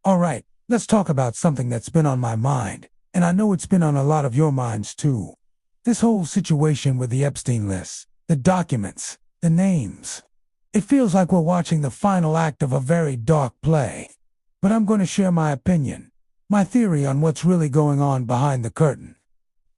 All right, let's talk about something that's been on my mind, and I know it's been on a lot of your minds too. This whole situation with the Epstein list, the documents, the names. It feels like we're watching the final act of a very dark play. But I'm going to share my opinion, my theory on what's really going on behind the curtain.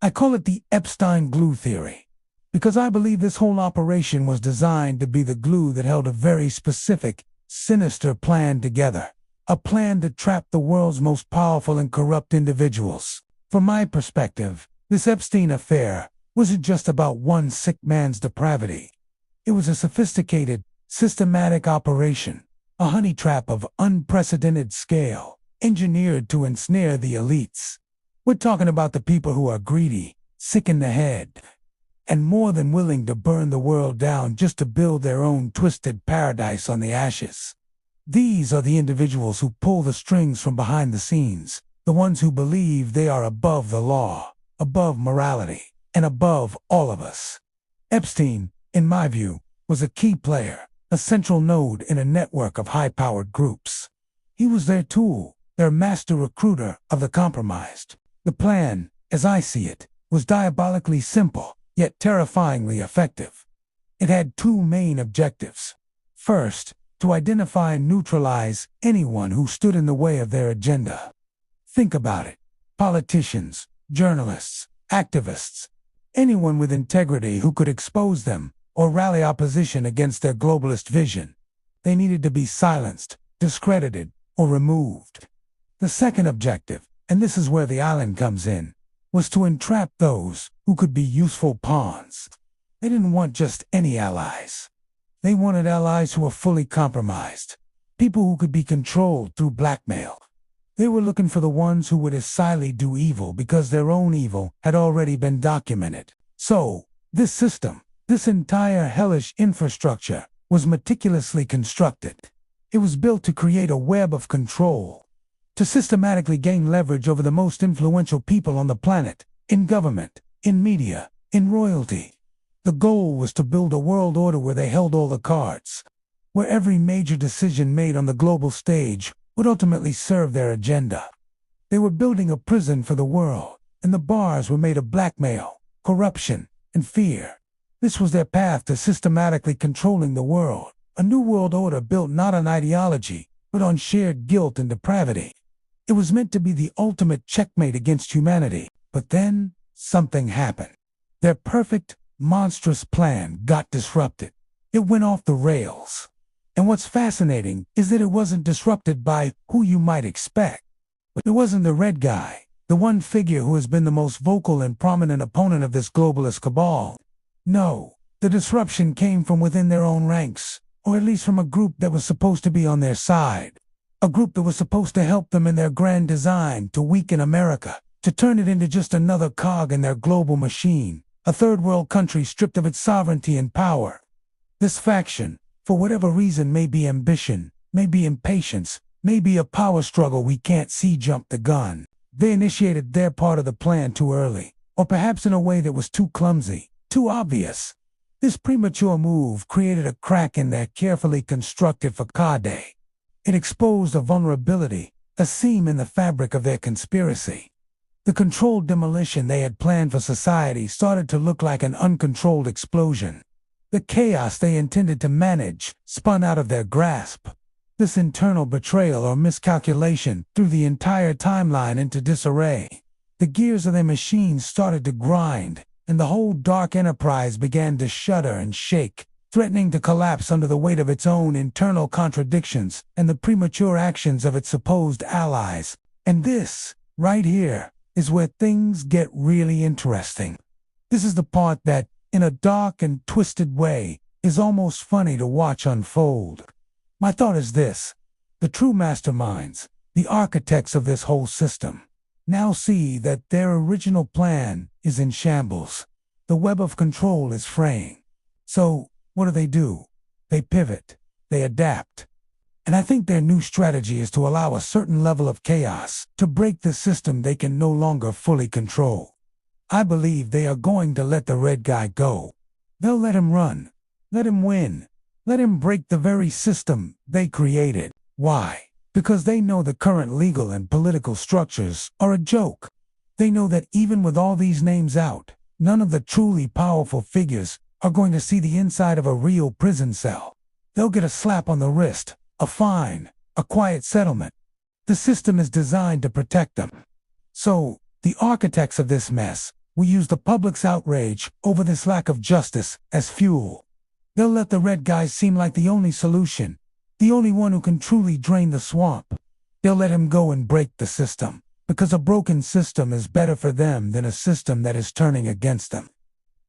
I call it the Epstein glue theory, because I believe this whole operation was designed to be the glue that held a very specific, sinister plan together. A plan to trap the world's most powerful and corrupt individuals. From my perspective, this Epstein affair wasn't just about one sick man's depravity. It was a sophisticated, systematic operation, a honey trap of unprecedented scale, engineered to ensnare the elites. We're talking about the people who are greedy, sick in the head, and more than willing to burn the world down just to build their own twisted paradise on the ashes. These are the individuals who pull the strings from behind the scenes, the ones who believe they are above the law, above morality, and above all of us. Epstein, in my view, was a key player, a central node in a network of high-powered groups. He was their tool, their master recruiter of the compromised. The plan, as I see it, was diabolically simple, yet terrifyingly effective. It had two main objectives. First, to identify and neutralize anyone who stood in the way of their agenda. Think about it. Politicians, journalists, activists, anyone with integrity who could expose them or rally opposition against their globalist vision. They needed to be silenced, discredited, or removed. The second objective, and this is where the island comes in, was to entrap those who could be useful pawns. They didn't want just any allies. They wanted allies who were fully compromised, people who could be controlled through blackmail. They were looking for the ones who would acidly do evil because their own evil had already been documented. So, this system, this entire hellish infrastructure, was meticulously constructed. It was built to create a web of control, to systematically gain leverage over the most influential people on the planet, in government, in media, in royalty. The goal was to build a world order where they held all the cards, where every major decision made on the global stage would ultimately serve their agenda. They were building a prison for the world, and the bars were made of blackmail, corruption, and fear. This was their path to systematically controlling the world, a new world order built not on ideology, but on shared guilt and depravity. It was meant to be the ultimate checkmate against humanity, but then something happened. Their perfect, monstrous plan got disrupted. It went off the rails. And what's fascinating is that it wasn't disrupted by who you might expect. It wasn't the red guy, the one figure who has been the most vocal and prominent opponent of this globalist cabal. No, the disruption came from within their own ranks, or at least from a group that was supposed to be on their side. A group that was supposed to help them in their grand design to weaken America, to turn it into just another cog in their global machine. A third world country stripped of its sovereignty and power. This faction, for whatever reason, may be ambition, may be impatience, may be a power struggle we can't see, jumped the gun. They initiated their part of the plan too early, or perhaps in a way that was too clumsy, too obvious. This premature move created a crack in their carefully constructed facade. It exposed a vulnerability, a seam in the fabric of their conspiracy. The controlled demolition they had planned for society started to look like an uncontrolled explosion. The chaos they intended to manage spun out of their grasp. This internal betrayal or miscalculation threw the entire timeline into disarray. The gears of their machine started to grind, and the whole dark enterprise began to shudder and shake, threatening to collapse under the weight of its own internal contradictions and the premature actions of its supposed allies. And this, right here, is where things get really interesting. This is the part that, in a dark and twisted way, is almost funny to watch unfold. My thought is this: the true masterminds, the architects of this whole system, now see that their original plan is in shambles. The web of control is fraying. So, what do? They pivot, they adapt. And I think their new strategy is to allow a certain level of chaos to break the system they can no longer fully control. I believe they are going to let the red guy go. They'll let him run, let him win, let him break the very system they created. Why? because they know the current legal and political structures are a joke. They know that even with all these names out, none of the truly powerful figures are going to see the inside of a real prison cell. They'll get a slap on the wrist, a fine, a quiet settlement. The system is designed to protect them. So, the architects of this mess will use the public's outrage over this lack of justice as fuel. They'll let the red guys seem like the only solution, the only one who can truly drain the swamp. They'll let him go and break the system, because a broken system is better for them than a system that is turning against them.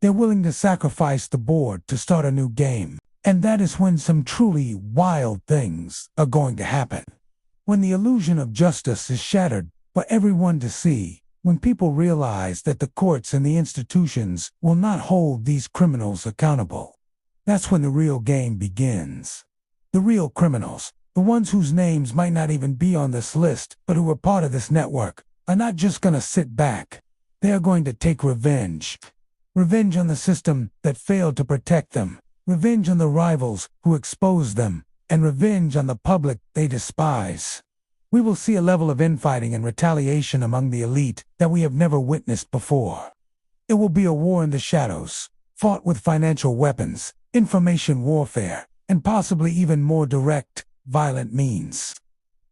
They're willing to sacrifice the board to start a new game, and that is when some truly wild things are going to happen. When the illusion of justice is shattered for everyone to see, when people realize that the courts and the institutions will not hold these criminals accountable, that's when the real game begins. The real criminals, the ones whose names might not even be on this list, but who are part of this network, are not just going to sit back. They are going to take revenge. Revenge on the system that failed to protect them, revenge on the rivals who exposed them, and revenge on the public they despise. We will see a level of infighting and retaliation among the elite that we have never witnessed before. It will be a war in the shadows, fought with financial weapons, information warfare, and possibly even more direct, violent means.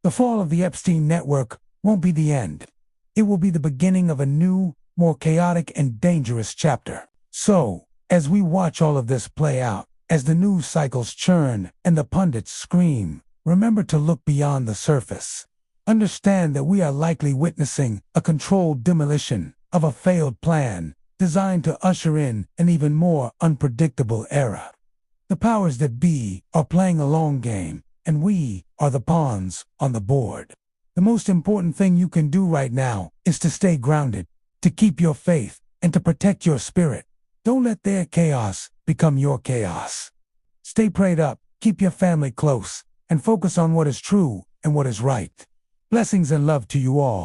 The fall of the Epstein network won't be the end. It will be the beginning of a new, more chaotic and dangerous chapter. So, as we watch all of this play out, as the news cycles churn and the pundits scream, remember to look beyond the surface. Understand that we are likely witnessing a controlled demolition of a failed plan designed to usher in an even more unpredictable era. The powers that be are playing a long game, and we are the pawns on the board. The most important thing you can do right now is to stay grounded, to keep your faith, and to protect your spirit. Don't let their chaos become your chaos. Stay prayed up, keep your family close, and focus on what is true and what is right. Blessings and love to you all.